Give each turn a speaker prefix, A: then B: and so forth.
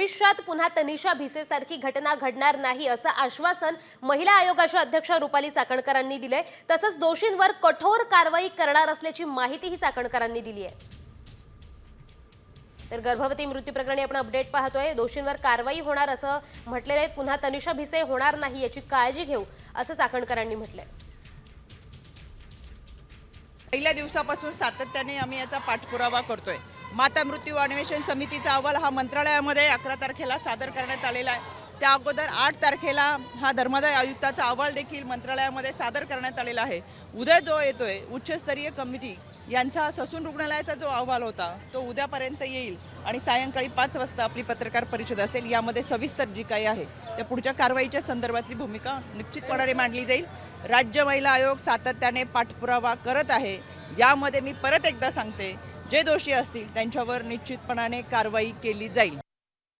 A: भविष्यात पुन्हा तनिषा भिसेसारखी घटना घडणार नाही असं आश्वासन महिला आयोगाच्या अध्यक्ष रुपाली चाकणकरांनी दिले। तसंच दोषींवर कठोर कारवाई करणार असल्याची माहितीही चाकणकरांनी दिली आहे। तर गर्भवती मृत्यू प्रकरणी आपण अपडेट पाहतोय। दोषींवर कारवाई होणार असं म्हटलेलं आहे। पुन्हा तनिषा भिसे होणार नाही याची काळजी घेऊ असं चाकणकरांनी म्हटलंय।
B: पहिल्या दिवसापासून सातत्याने आम्ही याचा पाठपुरावा करतोय। माता मृत्यू अन्वेषण समितीचा अहवाल हा मंत्रालयामध्ये 11 तारखेला सादर करण्यात आलेला आहे। त्या अगोदर 8 तारखेला हा धर्मादाय आयुक्ताचा अहवाल देखील मंत्रालयामध्ये सादर करण्यात आलेला आहे। उद्या जो येतोय उच्चस्तरीय कमिटी यांचा ससून रुग्णालयाचा जो अहवाल होता तो उद्यापर्यंत येईल आणि सायंकाळी 5 वाजता आपली पत्रकार परिषद असेल। यामध्ये सविस्तर जी काही आहे त्या पुढच्या कारवाईच्या संदर्भातली भूमिका निश्चितपणे मांडली जाईल। राज्य महिला आयोग सातत्याने पाठपुरावा करत आहे। यामध्ये मी परत एकदा सांगते, जे दोषी असतील त्यांच्यावर निश्चितपणाने कारवाई केली जाईल।